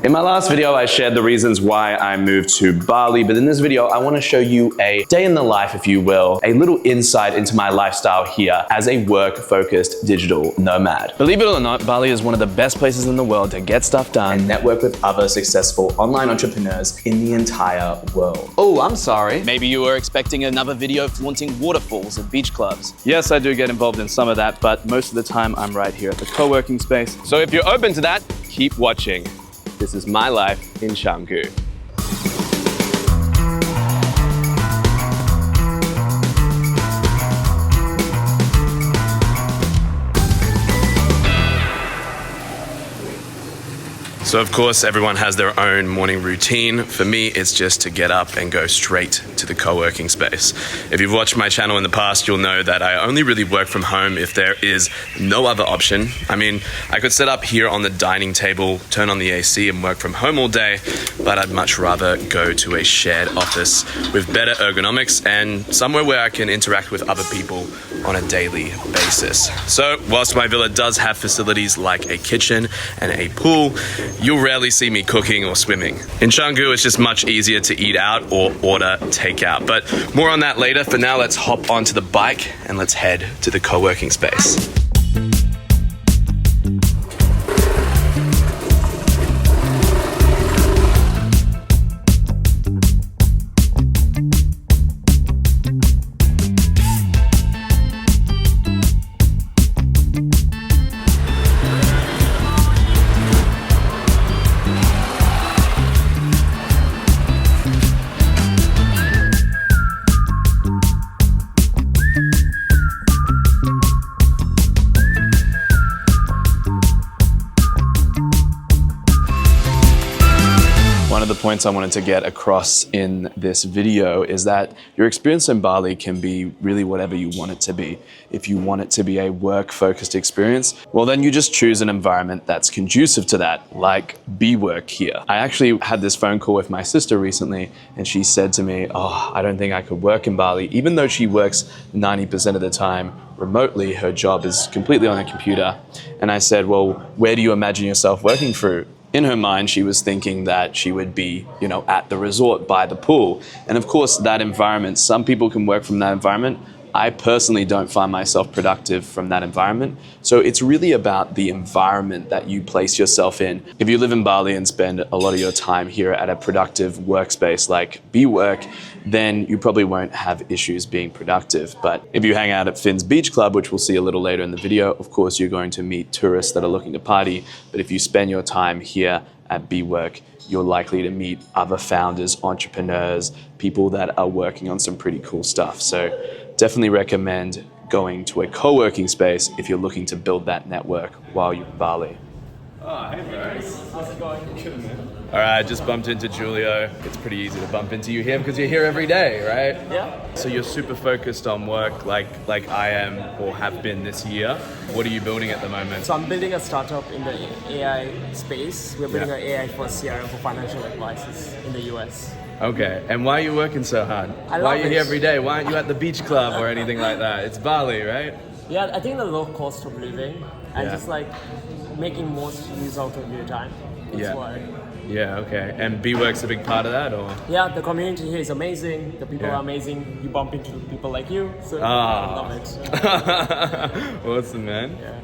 In my last video, I shared the reasons why I moved to Bali, but in this video, I want to show you a day in the life, if you will, a little insight into my lifestyle here as a work-focused digital nomad. Believe it or not, Bali is one of the best places in the world to get stuff done and network with other successful online entrepreneurs in the entire world. Oh, I'm sorry. Maybe you were expecting another video flaunting waterfalls and beach clubs. Yes, I do get involved in some of that, but most of the time I'm right here at the co-working space. So if you're open to that, keep watching. This is my life in Canggu. So of course, everyone has their own morning routine. For me, it's just to get up and go straight to the co-working space. If you've watched my channel in the past, you'll know that I only really work from home if there is no other option. I mean, I could sit up here on the dining table, turn on the AC and work from home all day, but I'd much rather go to a shared office with better ergonomics and somewhere where I can interact with other people on a daily basis. So whilst my villa does have facilities like a kitchen and a pool, you'll rarely see me cooking or swimming. In Canggu, it's just much easier to eat out or order takeout. But more on that later. For now, let's hop onto the bike and let's head to the co-working space. One of the points I wanted to get across in this video is that your experience in Bali can be really whatever you want it to be. If you want it to be a work-focused experience, well then you just choose an environment that's conducive to that, like Bwork here. I actually had this phone call with my sister recently and she said to me, oh, I don't think I could work in Bali. Even though she works 90% of the time remotely, her job is completely on a computer. And I said, well, where do you imagine yourself working through? In her mind, she was thinking that she would be, at the resort by the pool. And of course, that environment, some people can work from that environment. I personally don't find myself productive from that environment. So it's really about the environment that you place yourself in. If you live in Bali and spend a lot of your time here at a productive workspace like Bwork, then you probably won't have issues being productive. But if you hang out at Finn's Beach Club, which we'll see a little later in the video, of course, you're going to meet tourists that are looking to party. But if you spend your time here at Bwork, you're likely to meet other founders, entrepreneurs, people that are working on some pretty cool stuff. So definitely recommend going to a co-working space if you're looking to build that network while you're in Bali. Oh, hey bro. How's it going? Good, man. All right, just bumped into Julio. It's pretty easy to bump into you here because you're here every day, right? Yeah. So you're super focused on work like I am or have been this year. What are you building at the moment? So I'm building a startup in the AI space. We're building an AI for CRM for financial advisors in the US. Okay, and why are you working so hard? Why are you here every day? Why aren't you at the beach club or anything like that? It's Bali, right? Yeah, I think the low cost of living and just like making most use out of your time. That's why. Yeah, okay. And Bwork's a big part of that, or? Yeah, the community here is amazing. The people are amazing. You bump into people like you, so I love it. Awesome, man. Yeah.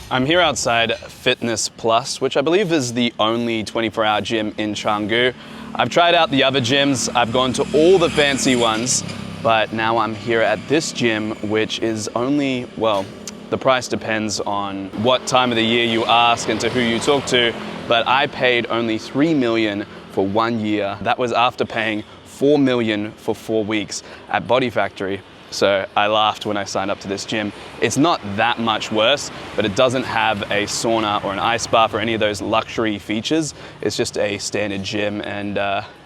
I'm here outside Fitness Plus, which I believe is the only 24-hour gym in Canggu. I've tried out the other gyms. I've gone to all the fancy ones, but now I'm here at this gym, which is only, well, the price depends on what time of the year you ask and to who you talk to, but I paid only $3 million for 1 year. That was after paying $4 million for 4 weeks at Body Factory. So I laughed when I signed up to this gym. It's not that much worse, but it doesn't have a sauna or an ice bath or any of those luxury features. It's just a standard gym. And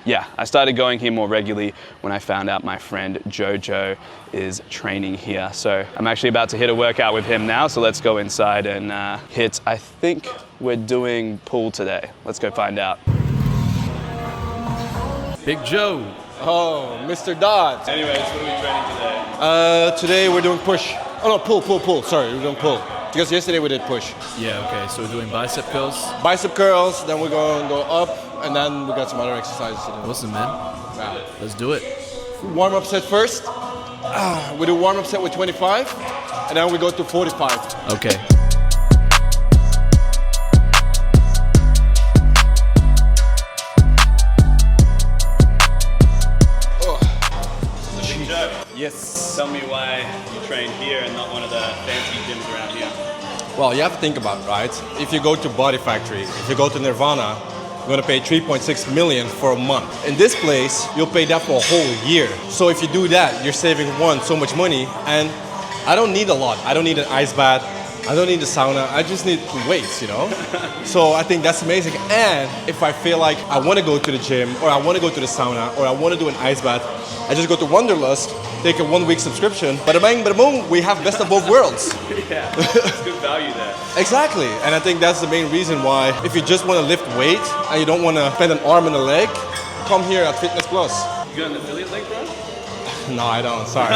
yeah, I started going here more regularly when I found out my friend Jojo is training here. So I'm actually about to hit a workout with him now. So let's go inside and hit, I think we're doing pool today. Let's go find out. Big Joe. Oh, Mr. Dodds. Anyways, what are we training today? Today we're doing push. Oh no, pull. Sorry, we're doing pull. Because yesterday we did push. Yeah, okay, so we're doing bicep curls. Bicep curls, then we're going to go up, and then we got some other exercises to do. Awesome, man. Yeah. Let's do it. Warm-up set first. We do warm-up set with 25, and then we go to 45. Okay. Yes. Tell me why you train here and not one of the fancy gyms around here. Well, you have to think about it, right? If you go to Body Factory, if you go to Nirvana, you're gonna pay 3.6 million for a month. In this place, you'll pay that for a whole year. So if you do that, you're saving so much money, and I don't need a lot. I don't need an ice bath. I don't need a sauna. I just need weights, you know? So I think that's amazing. And if I feel like I wanna go to the gym, or I wanna go to the sauna, or I wanna do an ice bath, I just go to Wanderlust, take a 1 week subscription. Bada bang, bada boom, we have best of both worlds. Yeah, it's good value there. Exactly, and I think that's the main reason why if you just want to lift weight and you don't want to spend an arm and a leg, come here at Fitness Plus. You got an affiliate link, bro? No, I don't, sorry.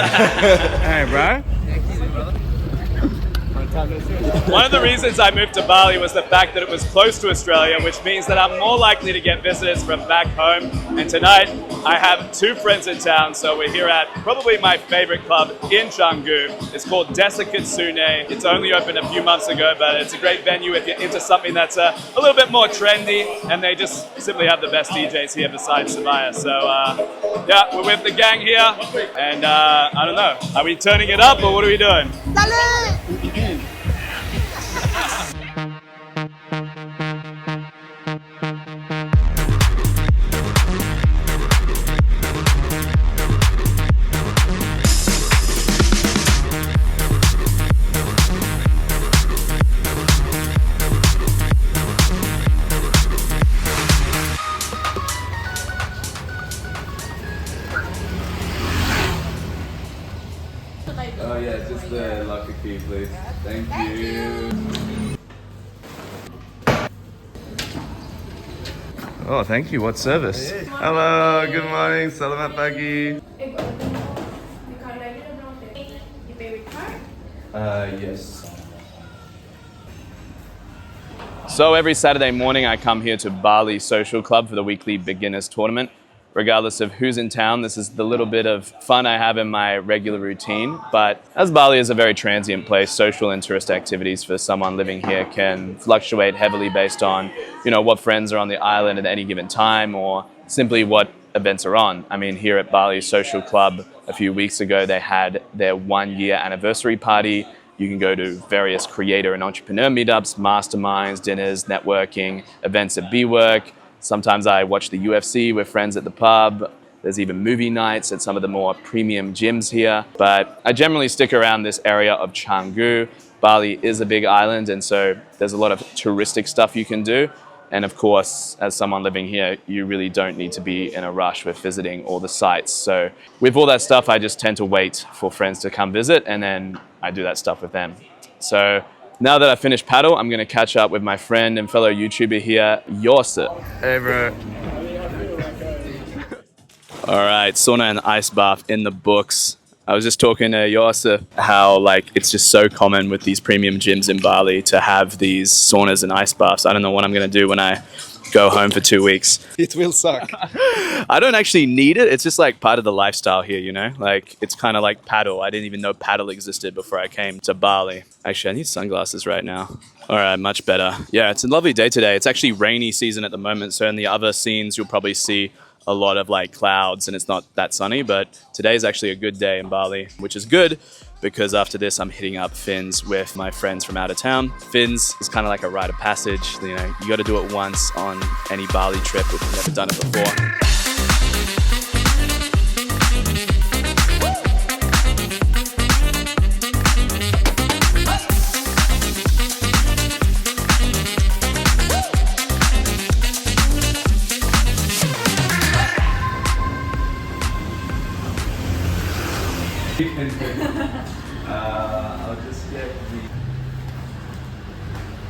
Hey, bro. One of the reasons I moved to Bali was the fact that it was close to Australia, which means that I'm more likely to get visitors from back home. And tonight, I have two friends in town, so we're here at probably my favorite club in Canggu. It's called Desa Kitsuné. It's only opened a few months ago, but it's a great venue if you're into something that's a little bit more trendy, and they just simply have the best DJs here besides Savaya. So yeah, we're with the gang here, and I don't know, are we turning it up or what are we doing? Oh yeah, just the locker key, please. Thank you. Oh, thank you. What service? Hello, good morning. Selamat pagi. Yes. So every Saturday morning I come here to Bali Social Club for the weekly beginners tournament. Regardless of who's in town, this is the little bit of fun I have in my regular routine. But as Bali is a very transient place, social and tourist activities for someone living here can fluctuate heavily based on, what friends are on the island at any given time or simply what events are on. I mean, here at Bali Social Club a few weeks ago, they had their 1-year anniversary party. You can go to various creator and entrepreneur meetups, masterminds, dinners, networking, events at Bwork. Sometimes I watch the UFC with friends at the pub. There's even movie nights at some of the more premium gyms here. But I generally stick around this area of Canggu. Bali is a big island, and so there's a lot of touristic stuff you can do. And of course, as someone living here, you really don't need to be in a rush with visiting all the sites. So with all that stuff, I just tend to wait for friends to come visit, and then I do that stuff with them. So now that I finished paddle, I'm gonna catch up with my friend and fellow YouTuber here, Yorsa. Hey, bro. All right, sauna and ice bath in the books. I was just talking to Yorsa how it's just so common with these premium gyms in Bali to have these saunas and ice baths. I don't know what I'm gonna do when I go home for 2 weeks. It will suck. I don't actually need it. It's just part of the lifestyle here, it's kind of like paddle. I didn't even know paddle existed before I came to Bali. Actually, I need sunglasses right now. All right, much better. Yeah, it's a lovely day today. It's actually rainy season at the moment. So in the other scenes, you'll probably see a lot of clouds and it's not that sunny, but today is actually a good day in Bali, which is good because after this, I'm hitting up Fins with my friends from out of town. Fins is kind of like a rite of passage. You got to do it once on any Bali trip if you've never done it before. I'll just get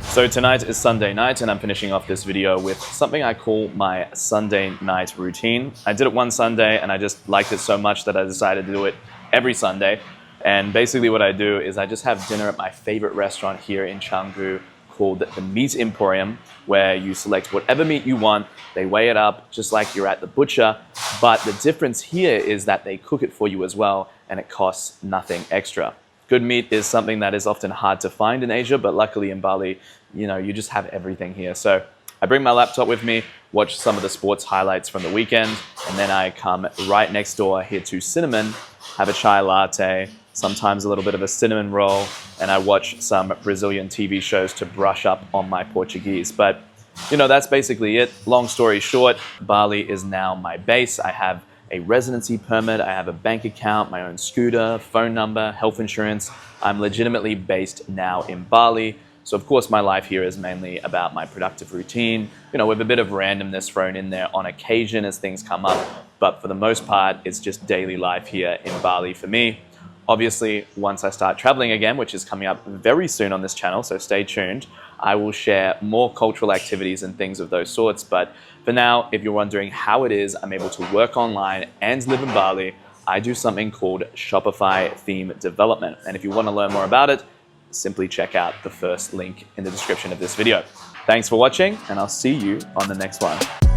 So tonight is Sunday night and I'm finishing off this video with something I call my Sunday night routine. I did it one Sunday and I just liked it so much that I decided to do it every Sunday. And basically what I do is I just have dinner at my favorite restaurant here in Canggu called the Meat Emporium, where you select whatever meat you want, they weigh it up just like you're at the butcher, but the difference here is that they cook it for you as well, and it costs nothing extra. Good meat is something that is often hard to find in Asia, but luckily in Bali, you just have everything here. So I bring my laptop with me, watch some of the sports highlights from the weekend, and then I come right next door here to Cinnamon, have a chai latte, sometimes a little bit of a cinnamon roll, and I watch some Brazilian TV shows to brush up on my Portuguese. But that's basically it. Long story short, Bali is now my base. I have a residency permit, I have a bank account, my own scooter, phone number, health insurance. I'm legitimately based now in Bali. So of course my life here is mainly about my productive routine, with a bit of randomness thrown in there on occasion as things come up. But for the most part, it's just daily life here in Bali for me. Obviously, once I start traveling again, which is coming up very soon on this channel, so stay tuned, I will share more cultural activities and things of those sorts. But for now, if you're wondering how it is I'm able to work online and live in Bali, I do something called Shopify theme development. And if you want to learn more about it, simply check out the first link in the description of this video. Thanks for watching, and I'll see you on the next one.